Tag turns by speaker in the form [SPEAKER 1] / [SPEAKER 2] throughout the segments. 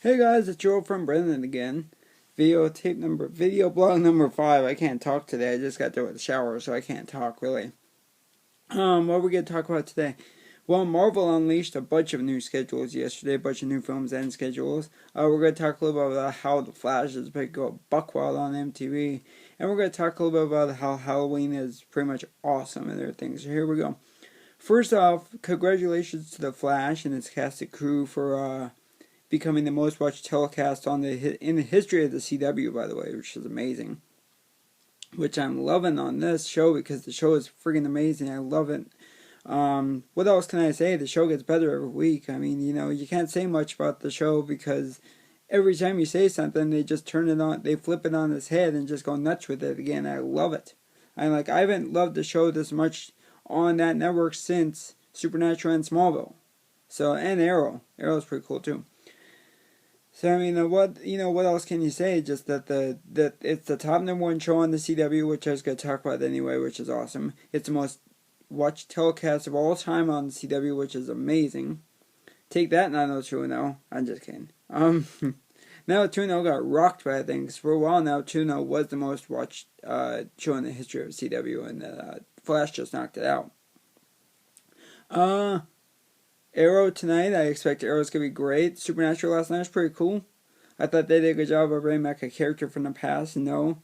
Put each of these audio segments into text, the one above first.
[SPEAKER 1] Hey guys, it's Joel from Brendan again. Video blog number 5. I can't talk today. I just got done with the shower, so I can't talk really. What are we gonna talk about today? Well, Marvel unleashed a bunch of new schedules yesterday, a bunch of new films and schedules. We're gonna talk a little bit about how The Flash is about to go buck wild on MTV, and we're gonna talk a little bit about how Halloween is pretty much awesome and everything. So here we go. First off, congratulations to The Flash and its cast and crew for becoming the most watched telecast in the history of the CW, by the way, which is amazing. Which I'm loving on this show because the show is freaking amazing. I love it. What else can I say? The show gets better every week. I mean, you can't say much about the show because every time you say something, they just turn it on, they flip it on its head and just go nuts with it again. I love it. I haven't loved the show this much on that network since Supernatural and Smallville. So, and Arrow. Arrow's pretty cool too. So I mean, what else can you say? Just that it's the top number one show on the CW, which I was gonna talk about anyway, which is awesome. It's the most watched telecast of all time on the CW, which is amazing. Take that, 90210. I'm just kidding. 90210 got rocked by things for a while now. 210 was the most watched show in the history of CW, and Flash just knocked it out. Arrow tonight, I expect Arrow's gonna be great. Supernatural last night was pretty cool. I thought they did a good job of bringing back a character from the past. No,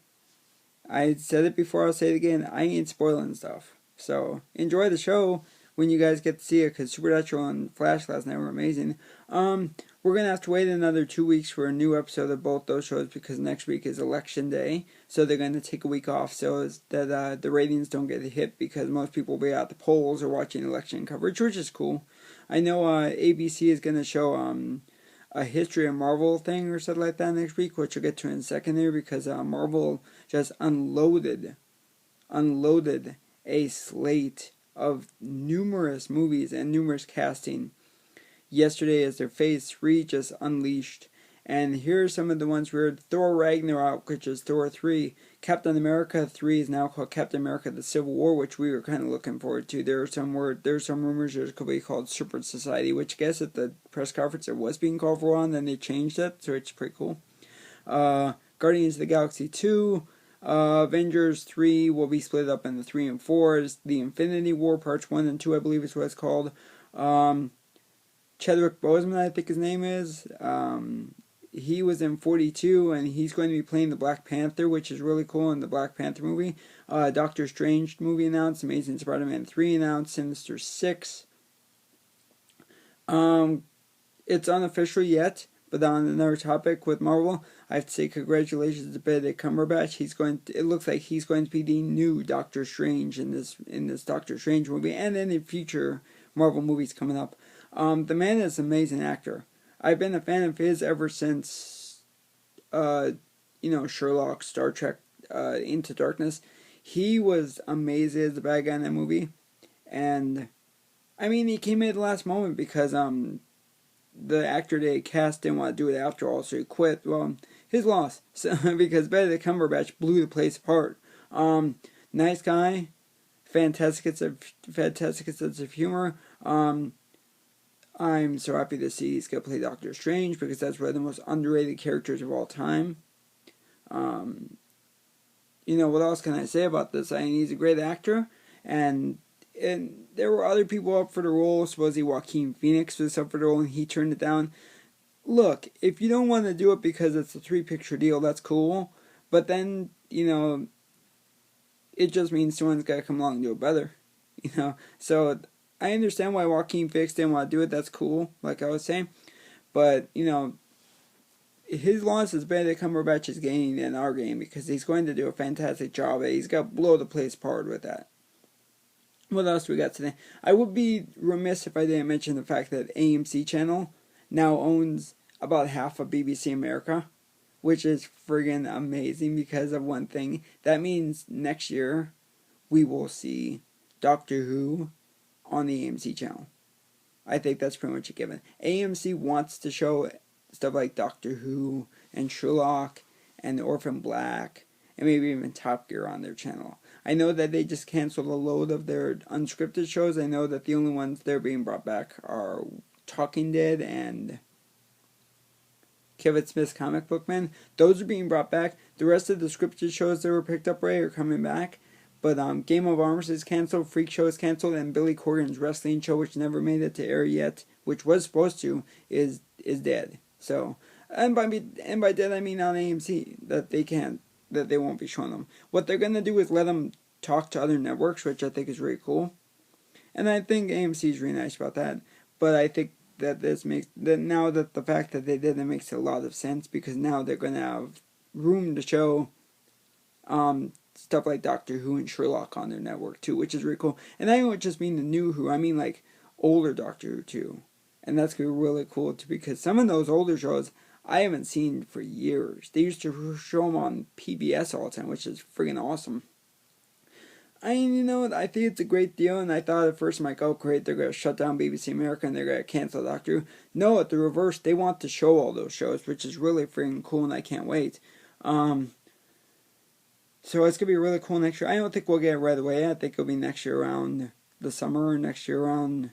[SPEAKER 1] I said it before, I'll say it again. I ain't spoiling stuff. So enjoy the show when you guys get to see it, because Supernatural and Flash last night were amazing. We're gonna have to wait another 2 weeks for a new episode of both those shows because next week is election day, so they're gonna take a week off so that the ratings don't get hit because most people will be at the polls or watching election coverage, which is cool. I know ABC is gonna show a history of Marvel thing or something like that next week, which we'll get to in a second there because Marvel just unloaded a slate of numerous movies and numerous casting yesterday as their Phase 3 just unleashed. And here are some of the ones we heard. Thor Ragnarok, which is Thor 3. Captain America 3 is now called Captain America the Civil War, which we were kind of looking forward to. There's some rumors it could be called Super Society, which I guess at the press conference it was being called for a while, and then they changed it, so it's pretty cool. Guardians of the Galaxy 2. Avengers 3 will be split up into 3 and 4. It's the Infinity War Parts 1 and 2, I believe is what it's called. Chadwick Boseman, I think his name is. He was in 42, and he's going to be playing the Black Panther, which is really cool in the Black Panther movie. Doctor Strange movie announced. Amazing Spider-Man 3 announced. Sinister 6. It's unofficial yet, but on another topic with Marvel, I have to say congratulations to Benedict Cumberbatch. It looks like he's going to be the new Doctor Strange in this Doctor Strange movie, and in the future Marvel movies coming up. The man is an amazing actor. I've been a fan of his ever since, Sherlock, Star Trek, Into Darkness. He was amazing as the bad guy in that movie, and I mean he came in at the last moment because the actor they cast didn't want to do it after all, so he quit. Well, his loss, so, because Benedict Cumberbatch blew the place apart. Nice guy, fantastic sense of humor. I'm so happy to see he's going to play Doctor Strange because that's one of the most underrated characters of all time. What else can I say about this? I mean, he's a great actor, and there were other people up for the role. Supposedly Joaquin Phoenix was up for the role, and he turned it down. Look, if you don't want to do it because it's a 3-picture deal, that's cool. But then, it just means someone's got to come along and do it better. So I understand why Joaquin Phoenix didn't want to do it. That's cool, like I was saying. But, his loss is Benedict Cumberbatch is gaining in our game because he's going to do a fantastic job. He's got to blow the place apart with that. What else we got today? I would be remiss if I didn't mention the fact that AMC channel now owns about half of BBC America, which is friggin' amazing because of one thing. That means next year we will see Doctor Who on the AMC channel. I think that's pretty much a given. AMC wants to show stuff like Doctor Who and Sherlock and Orphan Black and maybe even Top Gear on their channel. I know that they just canceled a load of their unscripted shows. I know that the only ones they're being brought back are Talking Dead and Kevin Smith's Comic Book Man. Those are being brought back. The rest of the scripted shows that were picked up are coming back. But Game of Arms is canceled, Freak Show is canceled, and Billy Corgan's wrestling show, which never made it to air yet, which was supposed to, is dead. So, and by dead I mean on AMC, that they won't be showing them. What they're gonna do is let them talk to other networks, which I think is really cool. And I think AMC is really nice about that. But I think that now that the fact that they did it makes a lot of sense, because now they're gonna have room to show stuff like Doctor Who and Sherlock on their network too, which is really cool. And I don't just mean the new Who, I mean like older Doctor Who too. And that's gonna be really cool too, because some of those older shows I haven't seen for years. They used to show them on PBS all the time, which is friggin' awesome. I think it's a great deal, and I thought at first, I'm like, oh great, they're gonna shut down BBC America and they're gonna cancel Doctor Who. No, at the reverse, they want to show all those shows, which is really friggin' cool, and I can't wait. So it's going to be really cool next year. I don't think we'll get it right away. I think it'll be next year around the summer, or next year around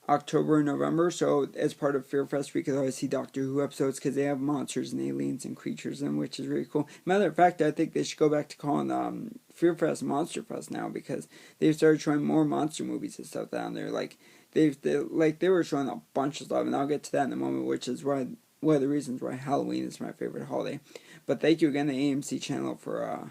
[SPEAKER 1] October and November. So as part of Fear Fest, we could always see Doctor Who episodes, because they have monsters and aliens and creatures in them, which is really cool. Matter of fact, I think they should go back to calling Fear Fest Monster Fest now, because they've started showing more monster movies and stuff down there. Like they were showing a bunch of stuff, and I'll get to that in a moment, which is one of the reasons why Halloween is my favorite holiday. But thank you again to AMC channel for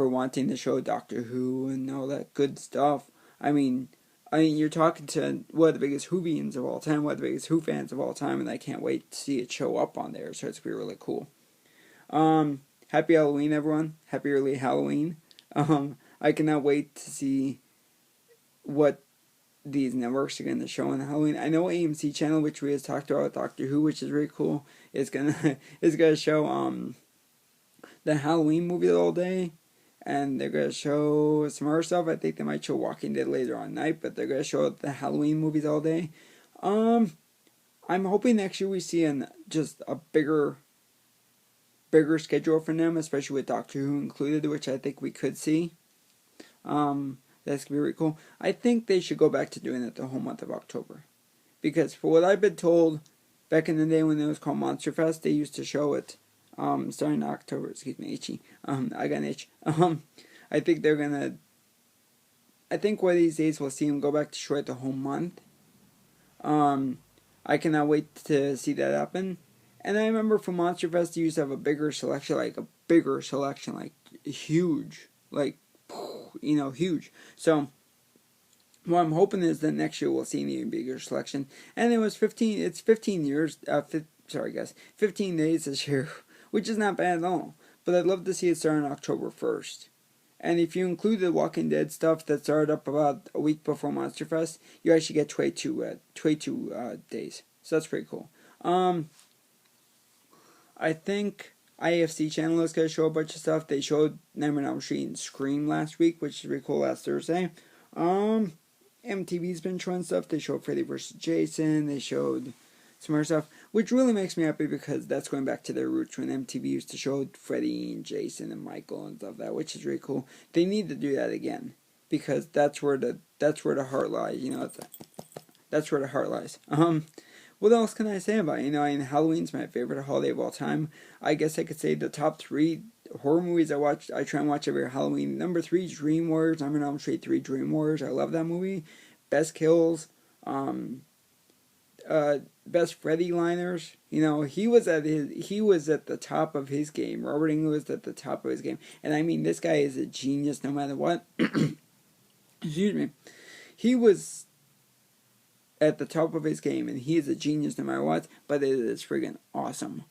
[SPEAKER 1] wanting to show Doctor Who and all that good stuff. I mean, you're talking to one of the biggest Whovians of all time, one of the biggest Who fans of all time, and I can't wait to see it show up on there, so it's going to be really cool. Happy Halloween, everyone. Happy early Halloween. I cannot wait to see what these networks are going to show on Halloween. I know AMC channel, which we just talked about Doctor Who, which is really cool, is gonna show the Halloween movie all day. And they're going to show some other stuff. I think they might show Walking Dead later on night, but they're going to show the Halloween movies all day. I'm hoping next year we see just a bigger schedule from them, especially with Doctor Who included, which I think we could see. That's going to be really cool. I think they should go back to doing it the whole month of October. Because for what I've been told, back in the day when it was called Monster Fest, they used to show it starting in October, excuse me, itchy. I got an itch. I think they're gonna. I think one of these days we'll see them go back to show it the whole month. I cannot wait to see that happen. And I remember for Monster Fest, they used to have a bigger selection, like huge, huge. So what I'm hoping is that next year we'll see an even bigger selection. And it's 15 years. 15 days this year, which is not bad at all. But I'd love to see it start on October 1st. And if you include the Walking Dead stuff that started up about a week before Monster Fest, you actually get 22 days. So that's pretty cool. I think IFC channel is going to show a bunch of stuff. They showed Nightmare on Elm Street and Scream last week, which is really cool, last Thursday. MTV's been showing stuff. They showed Freddy vs. Jason. They showed some other stuff, which really makes me happy, because that's going back to their roots when MTV used to show Freddy and Jason and Michael and stuff like that, which is really cool. They need to do that again, because that's where the heart lies. That's where the heart lies. What else can I say about it? Halloween's my favorite holiday of all time. I guess I could say the top 3 horror movies I try and watch every Halloween. Number 3 is Dream Warriors. I'm in Elm Street 3 Dream Warriors. I love that movie. Best kills. Best Freddy liners. He was at the top of his game. Robert Englund was at the top of his game. And I mean, this guy is a genius no matter what. Excuse me. He was at the top of his game, and he is a genius no matter what, but it is friggin' awesome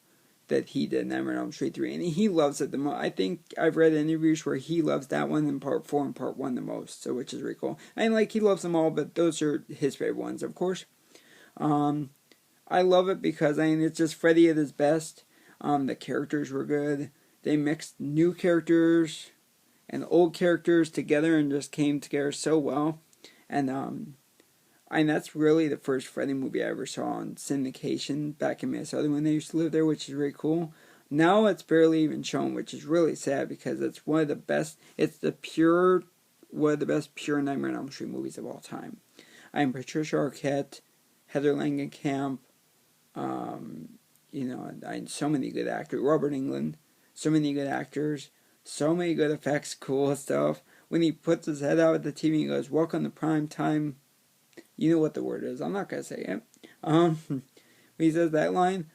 [SPEAKER 1] that he did Nightmare on Elm Street 3, and he loves it the most. I think I've read interviews where he loves that one and Part 4 and Part 1 the most, so which is really cool. And he loves them all, but those are his favorite ones, of course. I love it because, it's just Freddy at his best. The characters were good. They mixed new characters and old characters together and just came together so well. And that's really the first Freddy movie I ever saw on syndication back in Minnesota when they used to live there, which is really cool. Now it's barely even shown, which is really sad, because it's one of the best. It's one of the best pure Nightmare on Elm Street movies of all time. Patricia Arquette, Heather Langenkamp, so many good actors. Robert Englund, so many good actors, so many good effects, cool stuff. When he puts his head out at the TV and goes, "Welcome to prime time," you know what the word is. I'm not gonna say it. When he says that line,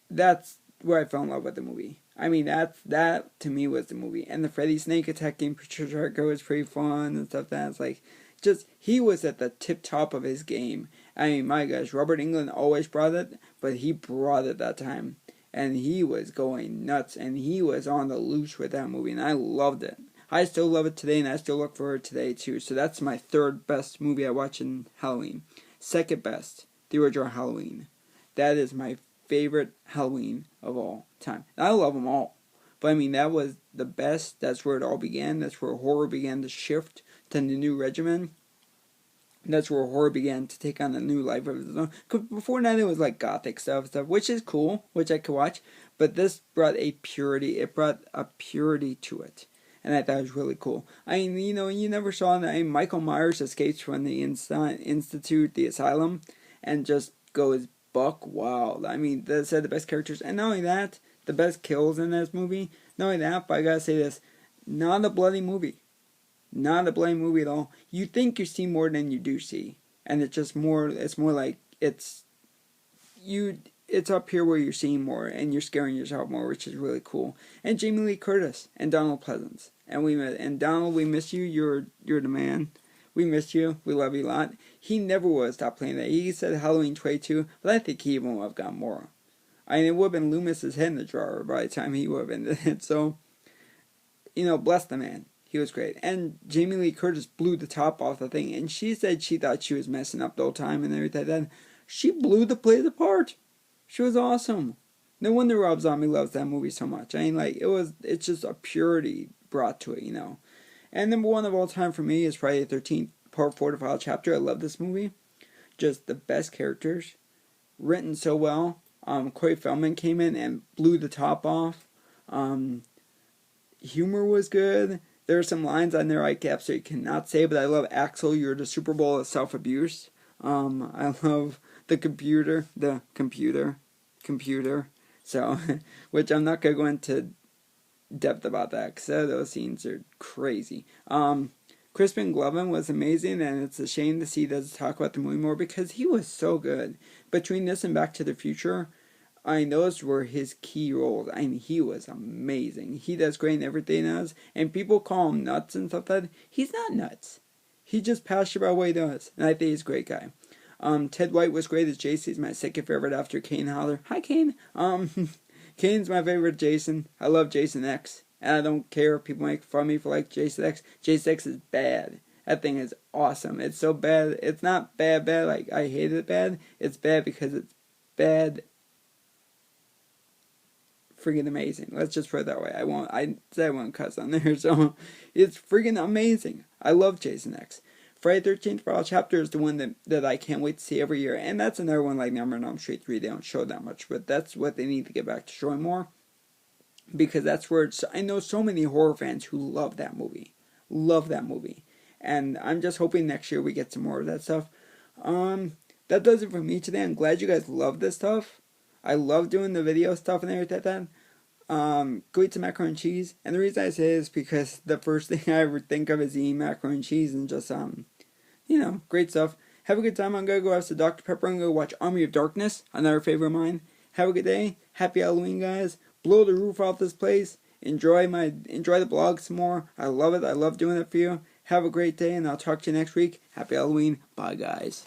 [SPEAKER 1] that's where I fell in love with the movie. I mean, that to me was the movie. And the Freddy Snake attacking Patricia Arquette was pretty fun and stuff. That's like, just, he was at the tip top of his game. I mean, my gosh, Robert Englund always brought it, but he brought it that time. And he was going nuts, and he was on the loose with that movie, and I loved it. I still love it today, and I still look for it today, too. So that's my third best movie I watch in Halloween. Second best, the original Halloween. That is my favorite Halloween of all time. I love them all, but I mean, that was the best. That's where it all began. That's where horror began to shift to the new regimen. That's where horror began to take on a new life of its own. Because before that, it was like gothic stuff, which is cool, which I could watch. But this brought a purity. It brought a purity to it, and I thought it was really cool. I mean, you never saw that. I mean, Michael Myers escapes from the institute, the asylum, and just goes buck wild. I mean, they said the best characters, and not only that, the best kills in this movie. Not only that, but I gotta say this: not a bloody movie. Not a bloody movie at all. You think you see more than you do see, and it's just more. It's more like it's up here where you're seeing more, and you're scaring yourself more, which is really cool. And Jamie Lee Curtis and Donald Pleasance, and Donald, we miss you. You're the man. We miss you. We love you a lot. He never would have stopped playing that. He said Halloween 22, but I think he even would have got more. I mean, it would have been Loomis's head in the drawer by the time he would have ended it. So, bless the man. He was great. And Jamie Lee Curtis blew the top off the thing. And she said she thought she was messing up the whole time and everything. Then she blew the play the part. She was awesome. No wonder Rob Zombie loves that movie so much. I mean, it's just a purity brought to it, And number one of all time for me is Friday the 13th, Part 4, The Final Chapter. I love this movie. Just the best characters. Written so well. Corey Feldman came in and blew the top off. Humor was good. There are some lines on there I absolutely cannot say, but I love Axel, you're the Super Bowl of self-abuse. I love the computer. So, which I'm not going to go into depth about that, because those scenes are crazy. Crispin Glover was amazing, and it's a shame to see he doesn't talk about the movie more, because he was so good. Between this and Back to the Future, those were his key roles. I mean, he was amazing. He does great in everything he does. And people call him nuts and stuff like that. He's not nuts. He's just passionate about what he does. And I think he's a great guy. Ted White was great as Jason. He's my second favorite after Kane Hodder. Hi, Kane. Kane's my favorite Jason. I love Jason X. And I don't care if people make fun of me for like Jason X. Jason X is bad. That thing is awesome. It's so bad. It's not bad, like I hate it bad. It's bad because it's bad. Freaking amazing. Let's just put it that way. I said I won't cuss on there, so it's freaking amazing. I love Jason X. Friday the 13th Final Chapter is the one that I can't wait to see every year, and that's another one like Nightmare on Elm Street 3. They don't show that much, but that's what they need to get back to showing more, because that's where I know so many horror fans who love that movie, and I'm just hoping next year we get some more of that stuff. That does it for me today. I'm glad you guys love this stuff. I love doing the video stuff and everything like that. Go eat some macaroni and cheese. And the reason I say it is because the first thing I ever think of is eating macaroni and cheese and just, great stuff. Have a good time. I'm going to go have some Dr. Pepper. I'm going to watch Army of Darkness, another favorite of mine. Have a good day. Happy Halloween, guys. Blow the roof off this place. Enjoy the blog some more. I love it. I love doing it for you. Have a great day, and I'll talk to you next week. Happy Halloween. Bye, guys.